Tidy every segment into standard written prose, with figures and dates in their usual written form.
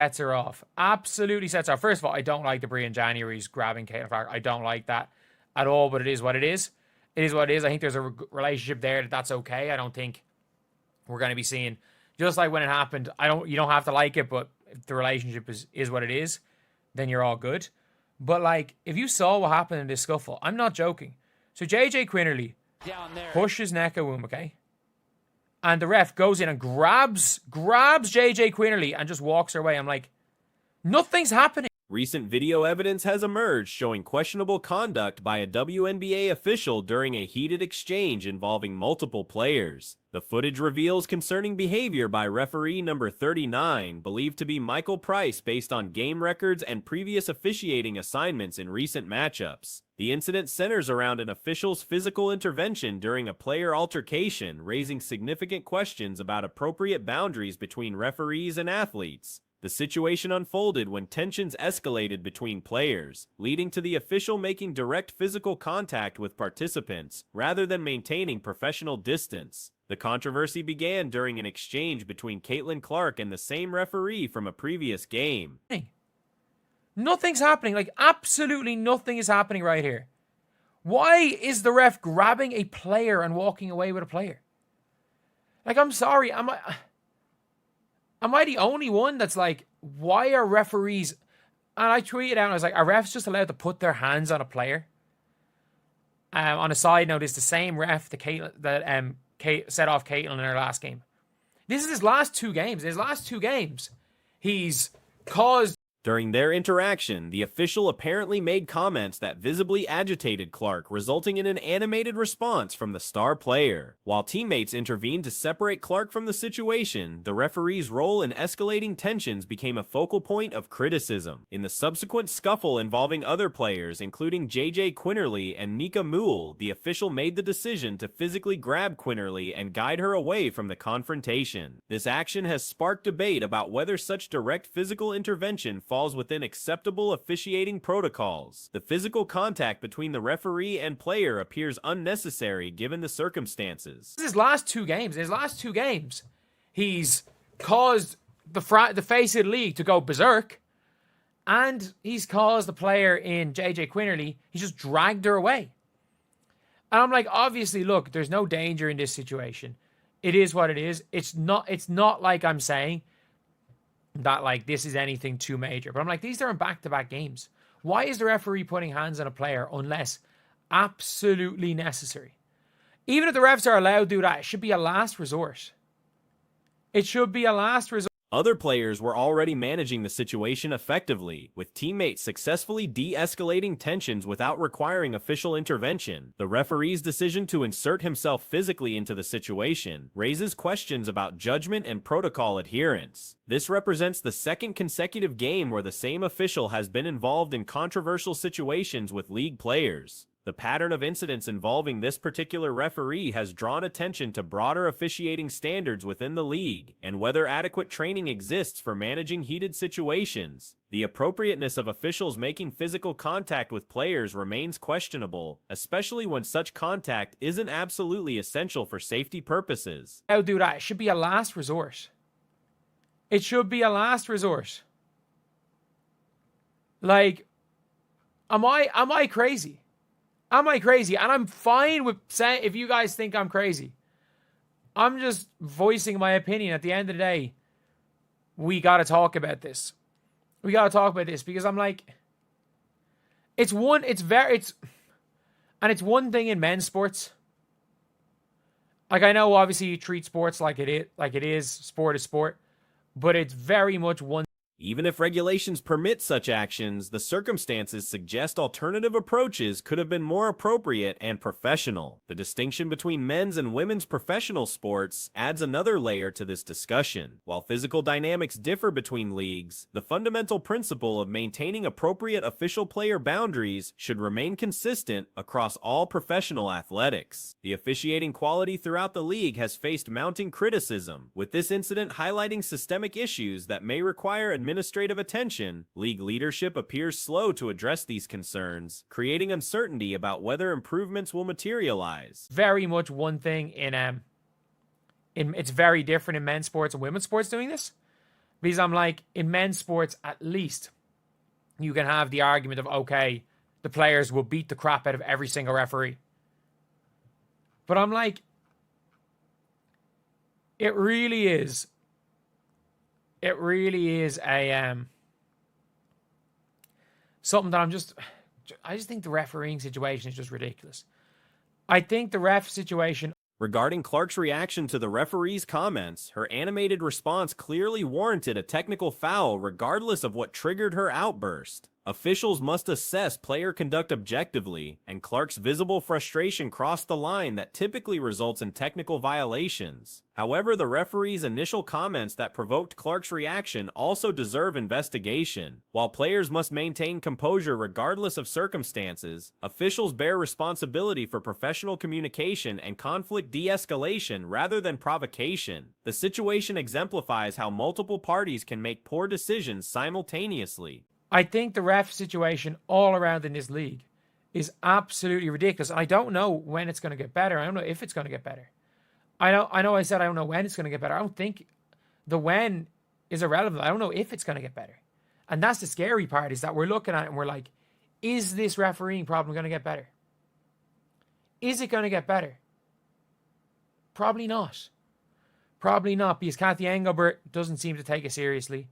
Sets her off. Absolutely sets her off. First of all, I don't like the Brian January's grabbing Caitlin Clark. I don't like that at all, but it is what it is. It is what it is. I think there's a relationship there that's okay. I don't think we're going to be seeing, just like when it happened, you don't have to like it, but if the relationship is what it is, then you're all good. But like, if you saw what happened in this scuffle, I'm not joking. So JJ Quinterly pushes Nekawum, okay? And the ref goes in and grabs JJ Quinterly and just walks her away. I'm like, nothing's happening. Recent video evidence has emerged showing questionable conduct by a WNBA official during a heated exchange involving multiple players. The footage reveals concerning behavior by referee number 39, believed to be Michael Price based on game records and previous officiating assignments in recent matchups. The incident centers around an official's physical intervention during a player altercation, raising significant questions about appropriate boundaries between referees and athletes. The situation unfolded when tensions escalated between players, leading to the official making direct physical contact with participants, rather than maintaining professional distance. The controversy began during an exchange between Caitlin Clark and the same referee from a previous game. Nothing's happening. Like, absolutely nothing is happening right here. Why is the ref grabbing a player and walking away with a player? Like, I'm sorry, Am I the only one that's like, why are referees... And I tweeted out, I was like, are refs just allowed to put their hands on a player? On a side note, it's the same ref that set off Caitlin in her last game. This is his last two games. He's caused... During their interaction, the official apparently made comments that visibly agitated Clark, resulting in an animated response from the star player. While teammates intervened to separate Clark from the situation, the referee's role in escalating tensions became a focal point of criticism. In the subsequent scuffle involving other players, including JJ Quinterly and Nika Moole, the official made the decision to physically grab Quinterly and guide her away from the confrontation. This action has sparked debate about whether such direct physical intervention falls within acceptable officiating protocols. The physical contact between the referee and player appears unnecessary given the circumstances. His last two games, he's caused the face of the league to go berserk, and he's caused the player in JJ Quinterly, he just dragged her away. And I'm like, obviously, look, there's no danger in this situation. It is what it is. It's not like I'm saying that like this is anything too major. But I'm like, these are in back-to-back games. Why is the referee putting hands on a player unless absolutely necessary? Even if the refs are allowed to do that, it should be a last resort. Other players were already managing the situation effectively, with teammates successfully de-escalating tensions without requiring official intervention. The referee's decision to insert himself physically into the situation raises questions about judgment and protocol adherence. This represents the second consecutive game where the same official has been involved in controversial situations with league players. The pattern of incidents involving this particular referee has drawn attention to broader officiating standards within the league and whether adequate training exists for managing heated situations. The appropriateness of officials making physical contact with players remains questionable, especially when such contact isn't absolutely essential for safety purposes. I'll do that. It should be a last resort. Like, am I crazy? Am I crazy? And I'm fine with saying, if you guys think I'm crazy, I'm just voicing my opinion. At the end of the day, we got to talk about this. Because I'm like, it's one thing in men's sports. Like, I know obviously you treat sports like it is, sport is sport, but it's very much one. Even if regulations permit such actions, the circumstances suggest alternative approaches could have been more appropriate and professional. The distinction between men's and women's professional sports adds another layer to this discussion. While physical dynamics differ between leagues, the fundamental principle of maintaining appropriate official-player boundaries should remain consistent across all professional athletics. The officiating quality throughout the league has faced mounting criticism, with this incident highlighting systemic issues that may require administrative attention. League leadership appears slow to address these concerns, creating uncertainty about whether improvements will materialize. Very much one thing in it's very different in men's sports and women's sports doing this. Because I'm like, in men's sports, at least you can have the argument of, okay, the players will beat the crap out of every single referee. But I'm like, it really is a something that I just think the refereeing situation is just ridiculous. I think the ref situation. Regarding Clark's reaction to the referee's comments, her animated response clearly warranted a technical foul regardless of what triggered her outburst. Officials must assess player conduct objectively, and Clark's visible frustration crossed the line that typically results in technical violations. However, the referee's initial comments that provoked Clark's reaction also deserve investigation. While players must maintain composure regardless of circumstances, officials bear responsibility for professional communication and conflict de-escalation rather than provocation. The situation exemplifies how multiple parties can make poor decisions simultaneously. I think the ref situation all around in this league is absolutely ridiculous. I don't know when it's going to get better. I don't know if it's going to get better. I know I said I don't know when it's going to get better. I don't think the when is irrelevant. I don't know if it's going to get better. And that's the scary part, is that we're looking at it and we're like, is this refereeing problem going to get better? Is it going to get better? Probably not. Probably not, because Kathy Engelbert doesn't seem to take it seriously.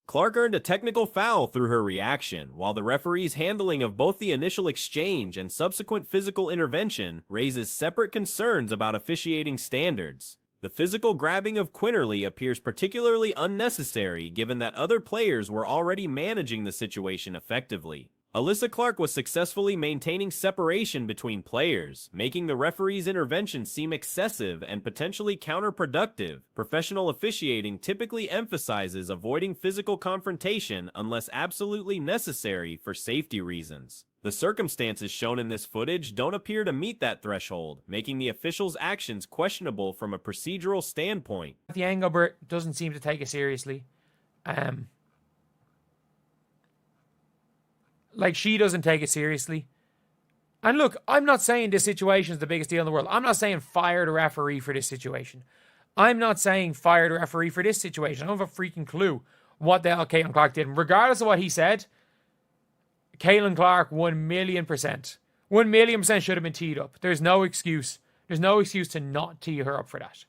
Clark earned a technical foul through her reaction, while the referee's handling of both the initial exchange and subsequent physical intervention raises separate concerns about officiating standards. The physical grabbing of Quinterly appears particularly unnecessary given that other players were already managing the situation effectively. Alyssa Clark was successfully maintaining separation between players, making the referee's intervention seem excessive and potentially counterproductive. Professional officiating typically emphasizes avoiding physical confrontation unless absolutely necessary for safety reasons. The circumstances shown in this footage don't appear to meet that threshold, making the official's actions questionable from a procedural standpoint. Kathy Engelbert doesn't seem to take it seriously. Like, she doesn't take it seriously. And look, I'm not saying this situation is the biggest deal in the world. I'm not saying fire the referee for this situation. I'm not saying fire the referee for this situation. I don't have a freaking clue what the hell Caitlin Clark did. And regardless of what he said, Caitlin Clark 1,000,000%. 1,000,000% should have been teed up. There's no excuse. There's no excuse to not tee her up for that.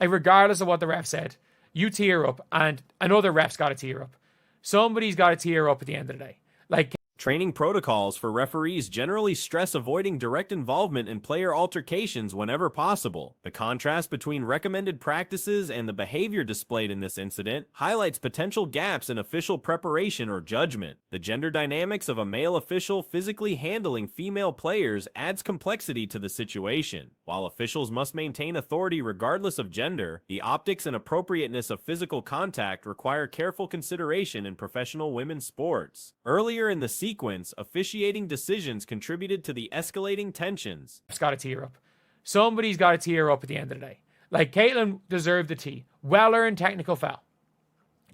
Like, regardless of what the ref said, you tee her up, and another ref's got to tee her up. Somebody's got to tee her up at the end of the day. Like, training protocols for referees generally stress avoiding direct involvement in player altercations whenever possible. The contrast between recommended practices and the behavior displayed in this incident highlights potential gaps in official preparation or judgment. The gender dynamics of a male official physically handling female players adds complexity to the situation. While officials must maintain authority regardless of gender, the optics and appropriateness of physical contact require careful consideration in professional women's sports. Earlier in the sequence, officiating decisions contributed to the escalating tensions. It's got to tee her up. Somebody's got to tee her up at the end of the day. Like, Caitlin deserved the tee. Well-earned technical foul.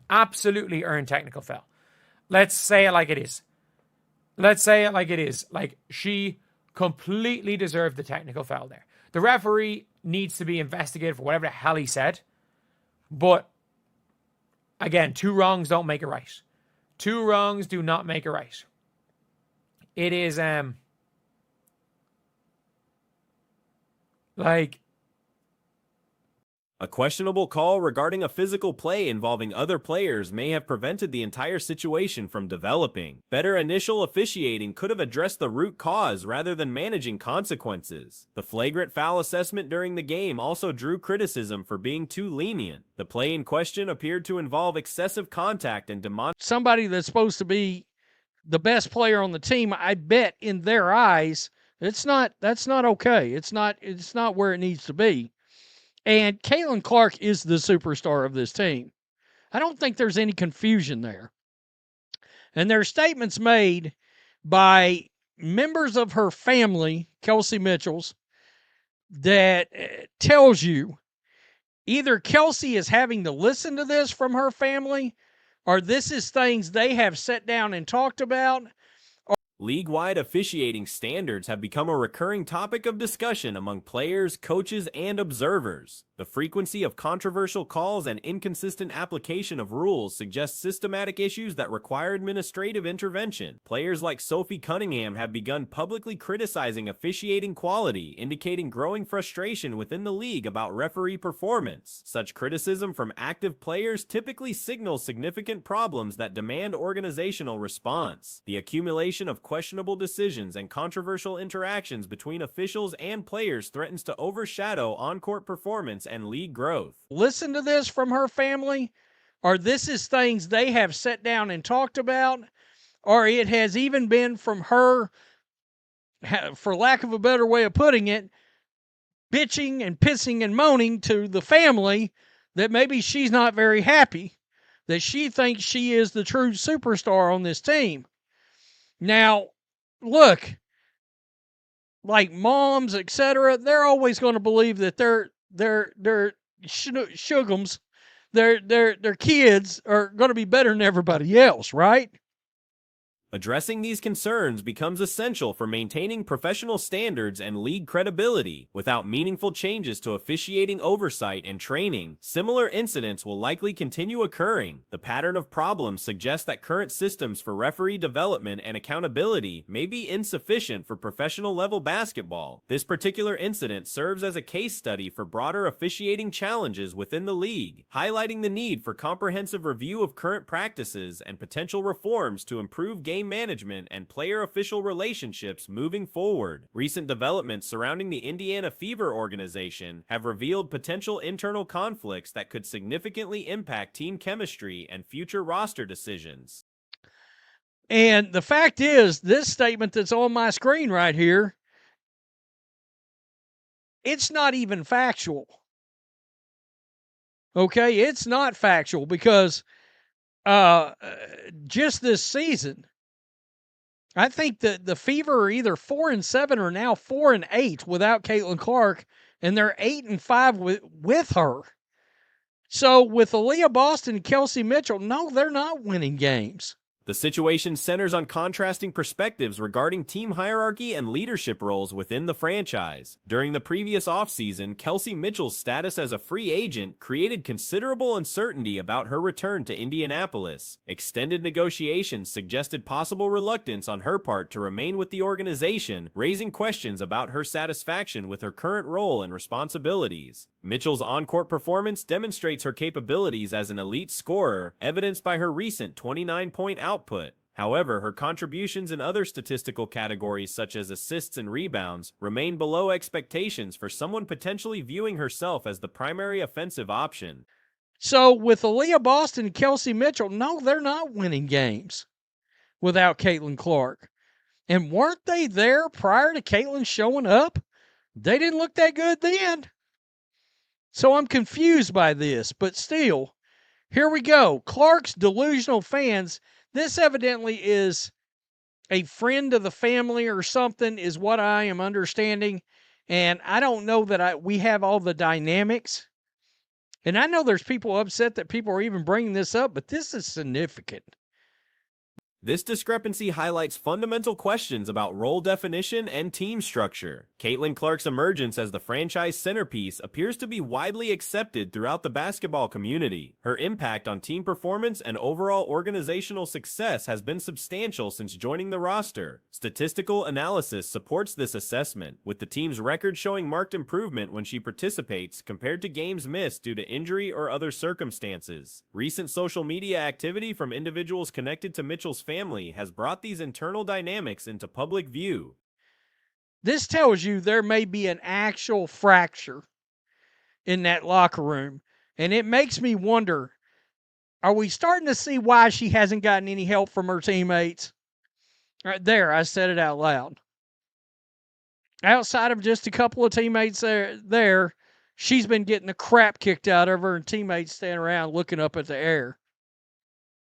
Absolutely earned technical foul. Let's say it like it is. Let's say it like it is. Like, she completely deserved the technical foul there. The referee needs to be investigated for whatever the hell he said. But, again, two wrongs don't make it right. Two wrongs do not make it right. It is, like, a questionable call regarding a physical play involving other players may have prevented the entire situation from developing. Better initial officiating could have addressed the root cause rather than managing consequences. The flagrant foul assessment during the game also drew criticism for being too lenient. The play in question appeared to involve excessive contact and somebody that's supposed to be the best player on the team. I bet in their eyes, that's not okay. It's not where it needs to be. And Caitlin Clark is the superstar of this team. I don't think there's any confusion there. And there are statements made by members of her family, Kelsey Mitchell's, that tells you either Kelsey is having to listen to this from her family, or this is things they have sat down and talked about. League-wide officiating standards have become a recurring topic of discussion among players, coaches, and observers. The frequency of controversial calls and inconsistent application of rules suggests systematic issues that require administrative intervention. Players like Sophie Cunningham have begun publicly criticizing officiating quality, indicating growing frustration within the league about referee performance. Such criticism from active players typically signals significant problems that demand organizational response. The accumulation of questionable decisions and controversial interactions between officials and players threatens to overshadow on-court performance and league growth. Listen to this from her family, or this is things they have sat down and talked about, or it has even been from her, for lack of a better way of putting it, bitching and pissing and moaning to the family that maybe she's not very happy, that she thinks she is the true superstar on this team. Now, look, like moms, etc., they're always going to believe that their shugums, their kids are going to be better than everybody else, right? Addressing these concerns becomes essential for maintaining professional standards and league credibility. Without meaningful changes to officiating oversight and training, similar incidents will likely continue occurring. The pattern of problems suggests that current systems for referee development and accountability may be insufficient for professional-level basketball. This particular incident serves as a case study for broader officiating challenges within the league, highlighting the need for comprehensive review of current practices and potential reforms to improve game management and player-official relationships moving forward. Recent developments surrounding the Indiana Fever organization have revealed potential internal conflicts that could significantly impact team chemistry and future roster decisions. And the fact is, this statement that's on my screen right here, it's not even factual. Okay, it's not factual because just this season, I think that the Fever are either 4-7 or now 4-8 without Caitlin Clark, and they're 8-5 with her. So with Aaliyah Boston and Kelsey Mitchell, no, they're not winning games. The situation centers on contrasting perspectives regarding team hierarchy and leadership roles within the franchise. During the previous offseason, Kelsey Mitchell's status as a free agent created considerable uncertainty about her return to Indianapolis. Extended negotiations suggested possible reluctance on her part to remain with the organization, raising questions about her satisfaction with her current role and responsibilities. Mitchell's on-court performance demonstrates her capabilities as an elite scorer, evidenced by her recent 29-point output. However, her contributions in other statistical categories such as assists and rebounds remain below expectations for someone potentially viewing herself as the primary offensive option. So with Aaliyah Boston and Kelsey Mitchell, no, they're not winning games without Caitlin Clark. And weren't they there prior to Caitlin showing up? They didn't look that good then. So I'm confused by this, but still, here we go. Clark's delusional fans, this evidently is a friend of the family or something is what I am understanding. And I don't know that we have all the dynamics. And I know there's people upset that people are even bringing this up, but this is significant. This discrepancy highlights fundamental questions about role definition and team structure. Caitlin Clark's emergence as the franchise centerpiece appears to be widely accepted throughout the basketball community. Her impact on team performance and overall organizational success has been substantial since joining the roster. Statistical analysis supports this assessment, with the team's record showing marked improvement when she participates compared to games missed due to injury or other circumstances. Recent social media activity from individuals connected to Mitchell's family has brought these internal dynamics into public view. This tells you there may be an actual fracture in that locker room. And it makes me wonder, are we starting to see why she hasn't gotten any help from her teammates? Right there, I said it out loud. Outside of just a couple of teammates there, she's been getting the crap kicked out of her and teammates standing around looking up at the air.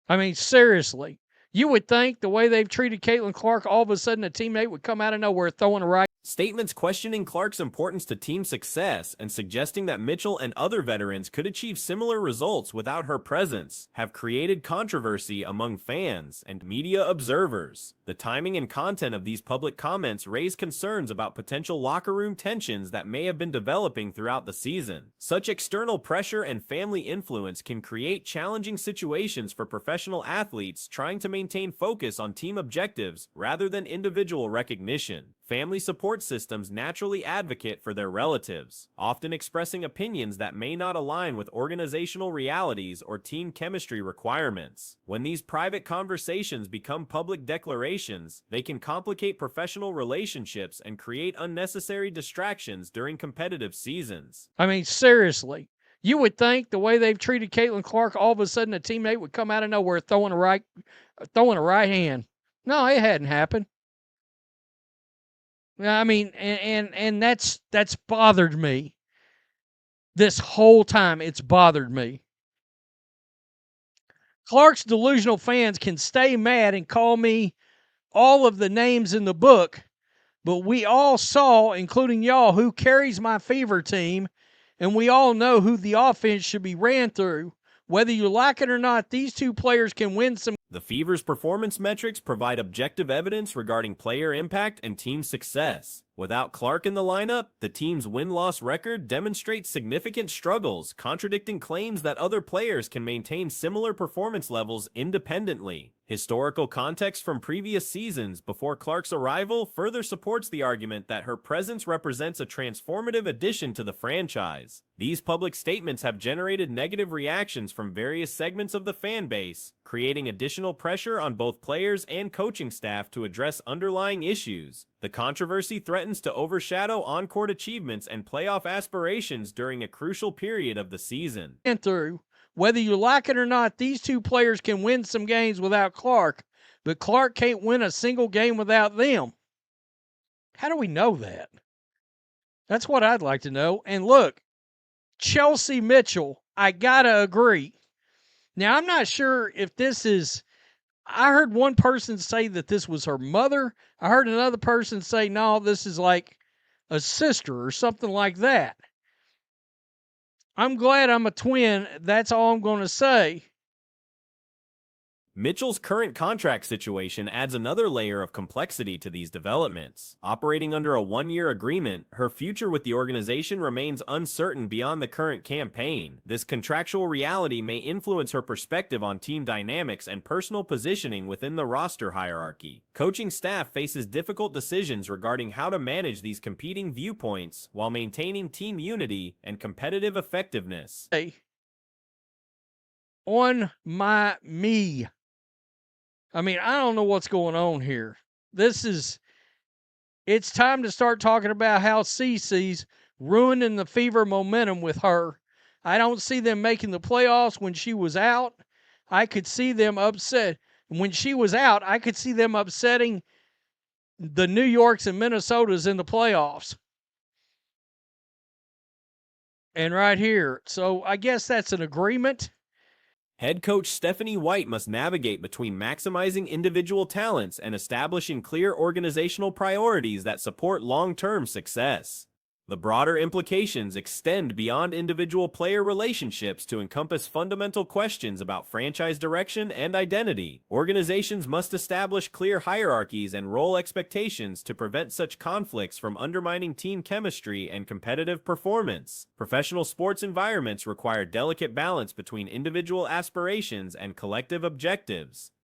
I mean, seriously. You would think the way they've treated Caitlin Clark, all of a sudden a teammate would come out of nowhere throwing a right. Statements questioning Clark's importance to team success and suggesting that Mitchell and other veterans could achieve similar results without her presence have created controversy among fans and media observers. The timing and content of these public comments raise concerns about potential locker room tensions that may have been developing throughout the season. Such external pressure and family influence can create challenging situations for professional athletes trying to maintain focus on team objectives rather than individual recognition. Family support systems naturally advocate for their relatives, often expressing opinions that may not align with organizational realities or team chemistry requirements. When these private conversations become public declarations, they can complicate professional relationships and create unnecessary distractions during competitive seasons. I mean, seriously. You would think the way they've treated Caitlin Clark, all of a sudden a teammate would come out of nowhere throwing a right hand. No, it hadn't happened. I mean, and that's bothered me. This whole time it's bothered me. Clark's delusional fans can stay mad and call me all of the names in the book, but we all saw, including y'all, who carries my fever team, and we all know who the offense should be ran through. Whether you like it or not, these two players can win some. The Fever's performance metrics provide objective evidence regarding player impact and team success. Without Clark in the lineup, the team's win-loss record demonstrates significant struggles, contradicting claims that other players can maintain similar performance levels independently. Historical context from previous seasons before Clark's arrival further supports the argument that her presence represents a transformative addition to the franchise. These public statements have generated negative reactions from various segments of the fan base, creating additional pressure on both players and coaching staff to address underlying issues. The controversy threatens to overshadow on-court achievements and playoff aspirations during a crucial period of the season. Through. Whether you like it or not, these two players can win some games without Clark, but Clark can't win a single game without them. How do we know that? That's what I'd like to know. And look, Chelsea Mitchell, I gotta agree. Now, I'm not sure if this is, I heard one person say that this was her mother. I heard another person say, no, this is like a sister or something like that. I'm glad I'm a twin. That's all I'm going to say. Mitchell's current contract situation adds another layer of complexity to these developments. Operating under a one-year agreement, her future with the organization remains uncertain beyond the current campaign. This contractual reality may influence her perspective on team dynamics and personal positioning within the roster hierarchy. Coaching staff faces difficult decisions regarding how to manage these competing viewpoints while maintaining team unity and competitive effectiveness. On my me. I mean, I don't know what's going on here. It's time to start talking about how CeCe's ruining the Fever momentum with her. I don't see them making the playoffs when she was out. I could see them upset. When she was out, I could see them upsetting the New Yorks and Minnesotas in the playoffs. And right here. So I guess that's an agreement. Head coach Stephanie White must navigate between maximizing individual talents and establishing clear organizational priorities that support long-term success. The broader implications extend beyond individual player relationships to encompass fundamental questions about franchise direction and identity. Organizations must establish clear hierarchies and role expectations to prevent such conflicts from undermining team chemistry and competitive performance. Professional sports environments require delicate balance between individual aspirations and collective objectives.